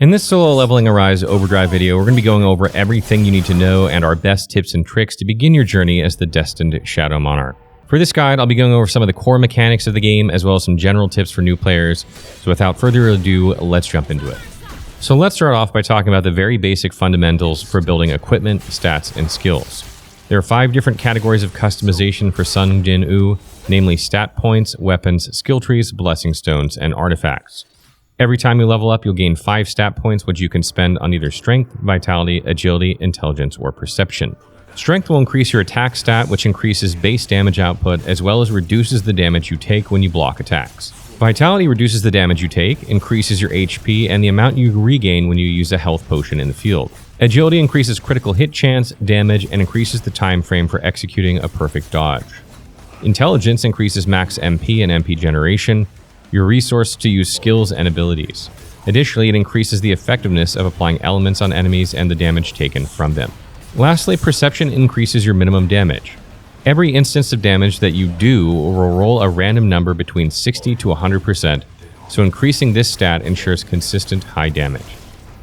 In this solo leveling Arise Overdrive video, we're going to be going over everything you need to know and our best tips and tricks to begin your journey as the destined Shadow Monarch. For this guide, I'll be going over some of the core mechanics of the game as well as some general tips for new players. So without further ado, let's jump into it. So let's start off by talking about the very basic fundamentals for building equipment, stats, and skills. There are 5 different categories of customization for Sung Jin Woo, namely stat points, weapons, skill trees, blessing stones, and artifacts. Every time you level up, you'll gain 5 stat points, which you can spend on either strength, vitality, agility, intelligence, or perception. Strength will increase your attack stat, which increases base damage output, as well as reduces the damage you take when you block attacks. Vitality reduces the damage you take, increases your HP, and the amount you regain when you use a health potion in the field. Agility increases critical hit chance, damage, and increases the time frame for executing a perfect dodge. Intelligence increases max MP and MP generation, your resource to use skills and abilities. Additionally, it increases the effectiveness of applying elements on enemies and the damage taken from them. Lastly, perception increases your minimum damage. Every instance of damage that you do will roll a random number between 60 to 100%, so increasing this stat ensures consistent high damage.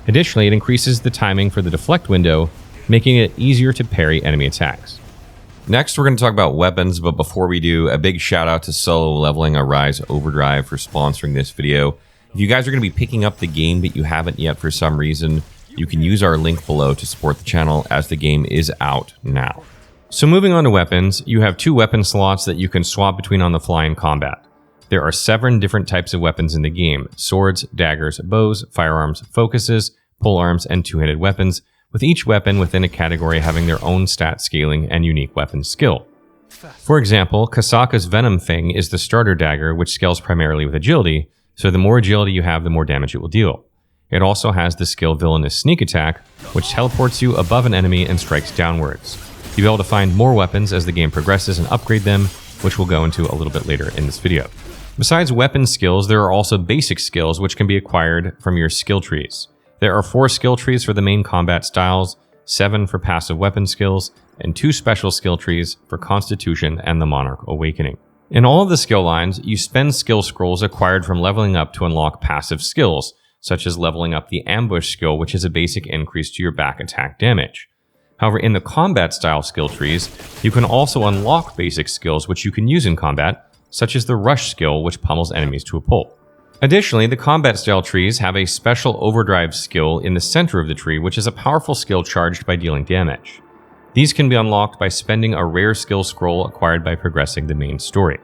Additionally, it increases the timing for the deflect window, making it easier to parry enemy attacks. Next, we're going to talk about weapons, but before we do, a big shout out to Solo Leveling Arise Overdrive for sponsoring this video. If you guys are going to be picking up the game but you haven't yet for some reason, you can use our link below to support the channel as the game is out now. So moving on to weapons, you have 2 weapon slots that you can swap between on the fly in combat. There are 7 different types of weapons in the game: swords, daggers, bows, firearms, focuses, polearms, and 2-handed weapons, with each weapon within a category having their own stat scaling and unique weapon skill. For example, Kasaka's Venom Fang is the starter dagger, which scales primarily with agility, so the more agility you have, the more damage it will deal. It also has the skill Villainous Sneak Attack, which teleports you above an enemy and strikes downwards. You'll be able to find more weapons as the game progresses and upgrade them, which we'll go into a little bit later in this video. Besides weapon skills, there are also basic skills which can be acquired from your skill trees. There are 4 skill trees for the main combat styles, 7 for passive weapon skills, and 2 special skill trees for Constitution and the Monarch Awakening. In all of the skill lines, you spend skill scrolls acquired from leveling up to unlock passive skills, such as leveling up the Ambush skill, which is a basic increase to your back attack damage. However, in the combat style skill trees, you can also unlock basic skills which you can use in combat, such as the Rush skill, which pummels enemies to a pulp. Additionally, the combat style trees have a special Overdrive skill in the center of the tree, which is a powerful skill charged by dealing damage. These can be unlocked by spending a rare skill scroll acquired by progressing the main story.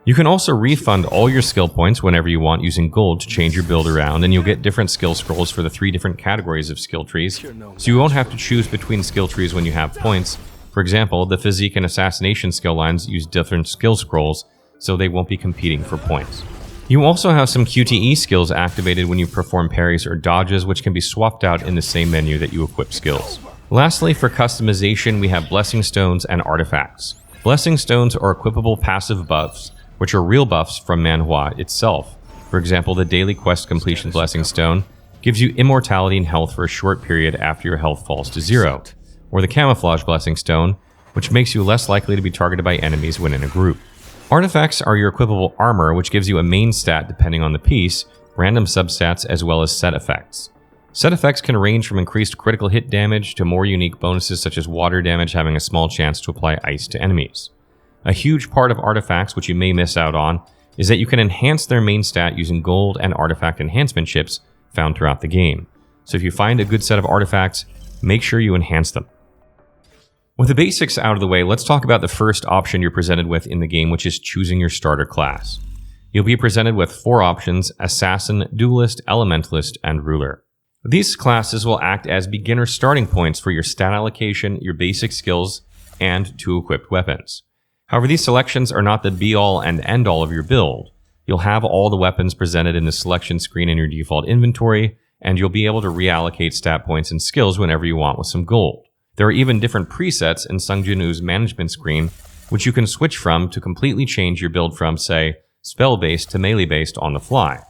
You can also refund all your skill points whenever you want using gold to change your build around, and you'll get different skill scrolls for the 3 different categories of skill trees, so you won't have to choose between skill trees when you have points. For example, the Physique and Assassination skill lines use different skill scrolls, so they won't be competing for points. You also have some QTE skills activated when you perform parries or dodges, which can be swapped out in the same menu that you equip skills. Lastly, for customization, we have blessing stones and artifacts. Blessing stones are equipable passive buffs, which are real buffs from Manhua itself. For example, the Daily Quest Completion Blessing Stone gives you immortality and health for a short period after your health falls to 0, or the Camouflage Blessing Stone, which makes you less likely to be targeted by enemies when in a group. Artifacts are your equipable armor, which gives you a main stat depending on the piece, random substats, as well as set effects. Set effects can range from increased critical hit damage to more unique bonuses such as water damage having a small chance to apply ice to enemies. A huge part of artifacts, which you may miss out on, is that you can enhance their main stat using gold and artifact enhancement chips found throughout the game. So if you find a good set of artifacts, make sure you enhance them. With the basics out of the way, let's talk about the first option you're presented with in the game, which is choosing your starter class. You'll be presented with 4 options: Assassin, Duelist, Elementalist, and Ruler. These classes will act as beginner starting points for your stat allocation, your basic skills, and 2 equipped weapons. However, these selections are not the be-all and end-all of your build. You'll have all the weapons presented in the selection screen in your default inventory, and you'll be able to reallocate stat points and skills whenever you want with some gold. There are even different presets in Sung Jin Woo's management screen, which you can switch from to completely change your build from, say, spell-based to melee-based on the fly.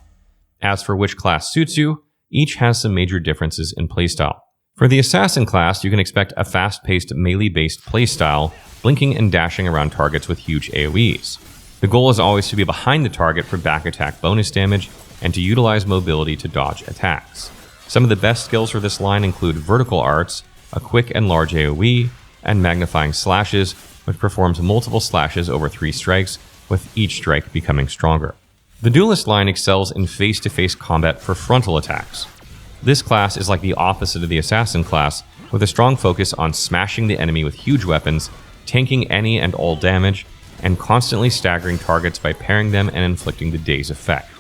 As for which class suits you, each has some major differences in playstyle. For the Assassin class, you can expect a fast-paced melee-based playstyle, blinking and dashing around targets with huge AoEs. The goal is always to be behind the target for back attack bonus damage, and to utilize mobility to dodge attacks. Some of the best skills for this line include Vertical Arts, a quick and large AoE, and Magnifying Slashes, which performs multiple slashes over 3 strikes, with each strike becoming stronger. The Duelist line excels in face-to-face combat for frontal attacks. This class is like the opposite of the Assassin class, with a strong focus on smashing the enemy with huge weapons, tanking any and all damage, and constantly staggering targets by parrying them and inflicting the day's effect.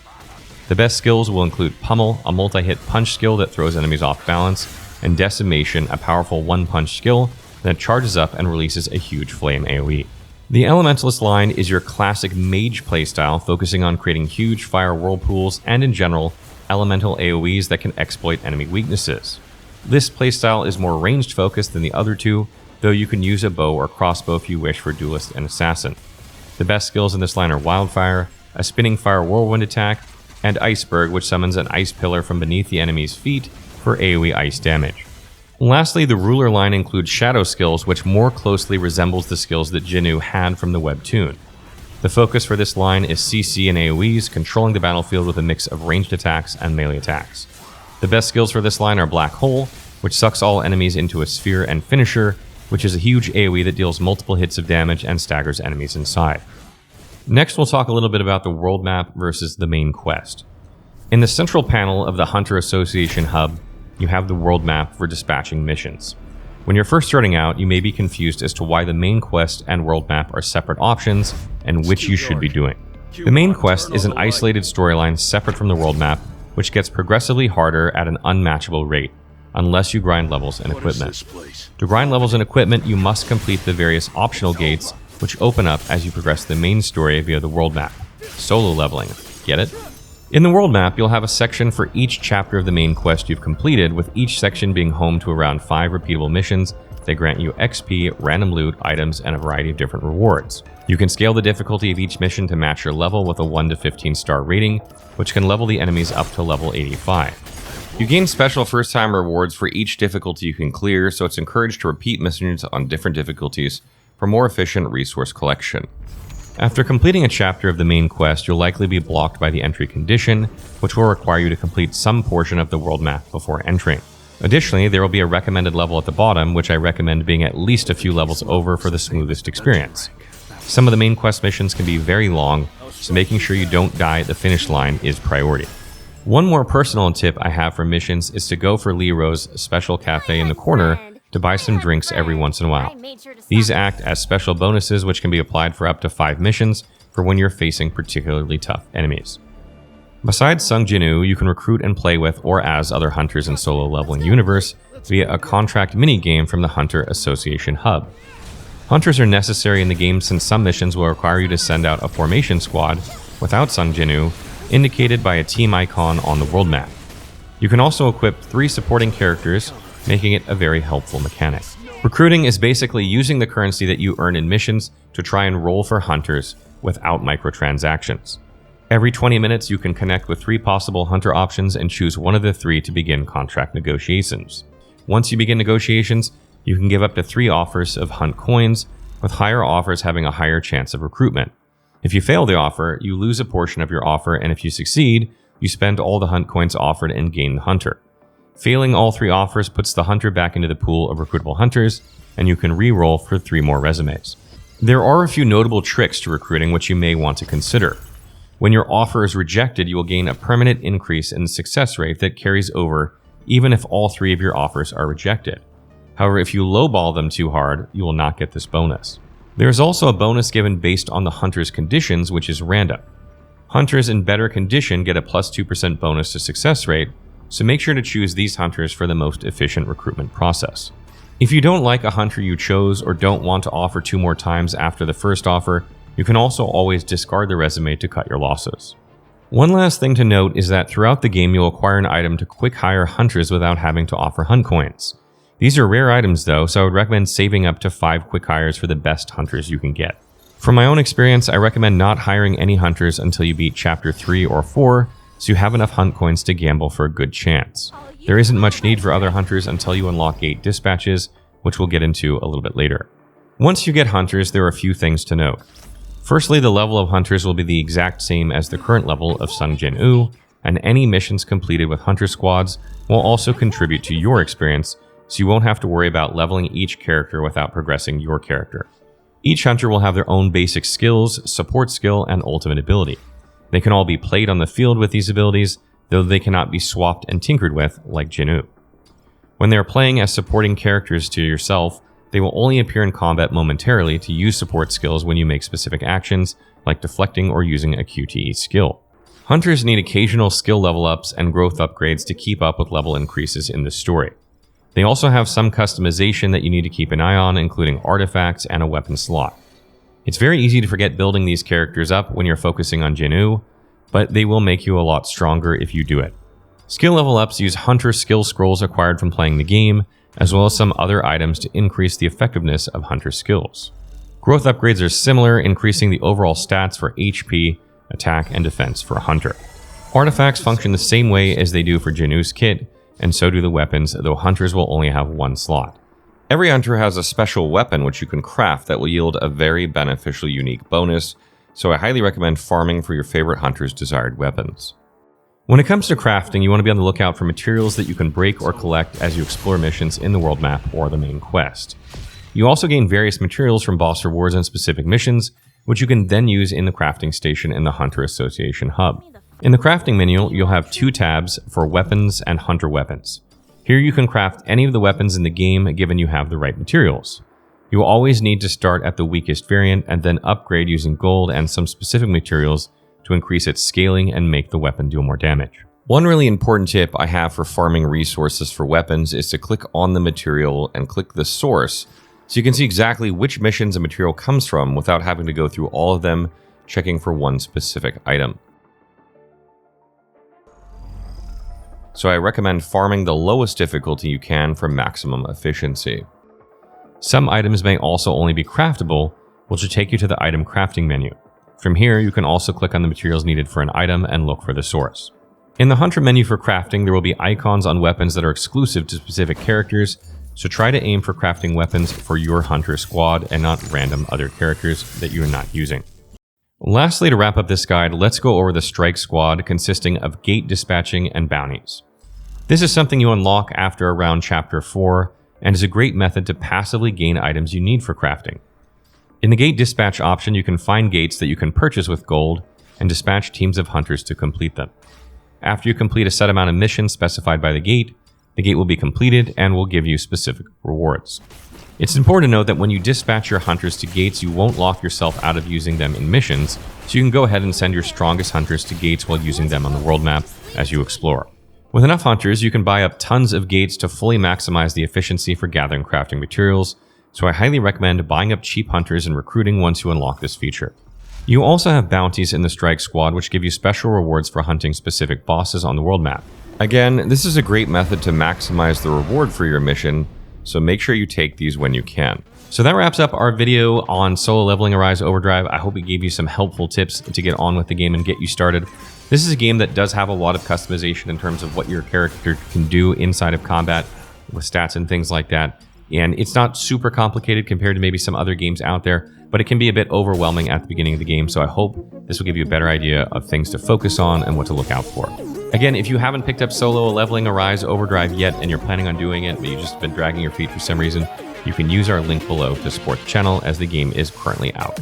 The best skills will include Pummel, a multi-hit punch skill that throws enemies off balance, and Decimation, a powerful one-punch skill that charges up and releases a huge flame AoE. The Elementalist line is your classic mage playstyle, focusing on creating huge fire whirlpools and, in general, elemental AoEs that can exploit enemy weaknesses. This playstyle is more ranged focused than the other two, though you can use a bow or crossbow if you wish for Duelist and Assassin. The best skills in this line are Wildfire, a spinning fire whirlwind attack, and Iceberg, which summons an ice pillar from beneath the enemy's feet for AoE ice damage. Lastly, the Ruler line includes Shadow skills, which more closely resembles the skills that Jinnu had from the webtoon. The focus for this line is CC and AoEs, controlling the battlefield with a mix of ranged attacks and melee attacks. The best skills for this line are Black Hole, which sucks all enemies into a sphere, and Finisher, which is a huge AoE that deals multiple hits of damage and staggers enemies inside. Next, we'll talk a little bit about the world map versus the main quest. In the central panel of the Hunter Association Hub, you have the world map for dispatching missions. When you're first starting out, you may be confused as to why the main quest and world map are separate options and which you should be doing. The main quest is an isolated storyline separate from the world map, which gets progressively harder at an unmatchable rate, unless you grind levels and equipment. To grind levels and equipment, you must complete the various optional gates, which open up as you progress the main story via the world map. Solo leveling. Get it? In the world map, you'll have a section for each chapter of the main quest you've completed, with each section being home to around 5 repeatable missions that grant you XP, random loot, items, and a variety of different rewards. You can scale the difficulty of each mission to match your level with a 1 to 15 star rating, which can level the enemies up to level 85. You gain special first-time rewards for each difficulty you can clear, so it's encouraged to repeat missions on different difficulties for more efficient resource collection. After completing a chapter of the main quest, you'll likely be blocked by the entry condition, which will require you to complete some portion of the world map before entering. Additionally, there will be a recommended level at the bottom, which I recommend being at least a few levels over for the smoothest experience. Some of the main quest missions can be very long, so making sure you don't die at the finish line is priority. One more personal tip I have for missions is to go for Leroy's special cafe in the corner to buy some drinks every once in a while. These act as special bonuses which can be applied for up to 5 missions for when you're facing particularly tough enemies. Besides Sung Jinwoo, you can recruit and play with or as other hunters in Solo Leveling Universe via a contract mini-game from the Hunter Association Hub. Hunters are necessary in the game since some missions will require you to send out a formation squad without Sung Jinwoo, indicated by a team icon on the world map. You can also equip 3 supporting characters, making it a very helpful mechanic. Recruiting is basically using the currency that you earn in missions to try and roll for hunters without microtransactions. Every 20 minutes you can connect with 3 possible hunter options and choose one of the 3 to begin contract negotiations. Once you begin negotiations, you can give up to 3 offers of hunt coins, with higher offers having a higher chance of recruitment. If you fail the offer, you lose a portion of your offer, and if you succeed, you spend all the hunt coins offered and gain the hunter. Failing all 3 offers puts the hunter back into the pool of recruitable hunters, and you can re-roll for 3 more resumes. There are a few notable tricks to recruiting which you may want to consider. When your offer is rejected, you will gain a permanent increase in the success rate that carries over even if all 3 of your offers are rejected. However, if you lowball them too hard, you will not get this bonus. There is also a bonus given based on the hunter's conditions, which is random. Hunters in better condition get a plus 2% bonus to success rate, so make sure to choose these hunters for the most efficient recruitment process. If you don't like a hunter you chose or don't want to offer 2 more times after the first offer, you can also always discard the resume to cut your losses. One last thing to note is that throughout the game you'll acquire an item to quick hire hunters without having to offer hunt coins. These are rare items though, so I would recommend saving up to 5 quick hires for the best hunters you can get. From my own experience, I recommend not hiring any hunters until you beat chapter 3 or 4, so you have enough hunt coins to gamble for a good chance. There isn't much need for other hunters until you unlock 8 dispatches, which we'll get into a little bit later. Once you get hunters, there are a few things to note. Firstly, the level of hunters will be the exact same as the current level of Sung Jinwoo, and any missions completed with hunter squads will also contribute to your experience, so you won't have to worry about leveling each character without progressing your character. Each hunter will have their own basic skills, support skill, and ultimate ability. They can all be played on the field with these abilities, though they cannot be swapped and tinkered with like Jinnu. When they are playing as supporting characters to yourself, they will only appear in combat momentarily to use support skills when you make specific actions, like deflecting or using a QTE skill. Hunters need occasional skill level ups and growth upgrades to keep up with level increases in the story. They also have some customization that you need to keep an eye on, including artifacts and a weapon slot. It's very easy to forget building these characters up when you're focusing on Jinnu, but they will make you a lot stronger if you do it. Skill level ups use hunter skill scrolls acquired from playing the game, as well as some other items to increase the effectiveness of hunter skills. Growth upgrades are similar, increasing the overall stats for HP, attack, and defense for a hunter. Artifacts function the same way as they do for Jinnu's kit, and so do the weapons, though hunters will only have one slot. Every hunter has a special weapon which you can craft that will yield a very beneficial unique bonus, so I highly recommend farming for your favorite hunter's desired weapons. When it comes to crafting, you want to be on the lookout for materials that you can break or collect as you explore missions in the world map or the main quest. You also gain various materials from boss rewards and specific missions, which you can then use in the crafting station in the Hunter Association hub. In the crafting menu, you'll have 2 tabs for weapons and hunter weapons. Here you can craft any of the weapons in the game given you have the right materials. You will always need to start at the weakest variant and then upgrade using gold and some specific materials to increase its scaling and make the weapon do more damage. One really important tip I have for farming resources for weapons is to click on the material and click the source so you can see exactly which missions a material comes from without having to go through all of them, checking for one specific item. So I recommend farming the lowest difficulty you can for maximum efficiency. Some items may also only be craftable, which will take you to the item crafting menu. From here, you can also click on the materials needed for an item and look for the source. In the hunter menu for crafting, there will be icons on weapons that are exclusive to specific characters, so try to aim for crafting weapons for your hunter squad and not random other characters that you are not using. Lastly, to wrap up this guide, let's go over the strike squad consisting of gate dispatching and bounties. This is something you unlock after around chapter 4 and is a great method to passively gain items you need for crafting. In the gate dispatch option, you can find gates that you can purchase with gold and dispatch teams of hunters to complete them. After you complete a set amount of missions specified by the gate will be completed and will give you specific rewards. It's important to note that when you dispatch your hunters to gates, you won't lock yourself out of using them in missions, so you can go ahead and send your strongest hunters to gates while using them on the world map as you explore. With enough hunters, you can buy up tons of gates to fully maximize the efficiency for gathering crafting materials, so I highly recommend buying up cheap hunters and recruiting once you unlock this feature. You also have bounties in the strike squad which give you special rewards for hunting specific bosses on the world map. Again, this is a great method to maximize the reward for your mission, so make sure you take these when you can. So that wraps up our video on solo leveling Arise Overdrive. I hope it gave you some helpful tips to get on with the game and get you started. This is a game that does have a lot of customization in terms of what your character can do inside of combat with stats and things like that. And it's not super complicated compared to maybe some other games out there, but it can be a bit overwhelming at the beginning of the game. So I hope this will give you a better idea of things to focus on and what to look out for. Again, if you haven't picked up solo leveling Arise Overdrive yet and you're planning on doing it, but you've just been dragging your feet for some reason, you can use our link below to support the channel as the game is currently out.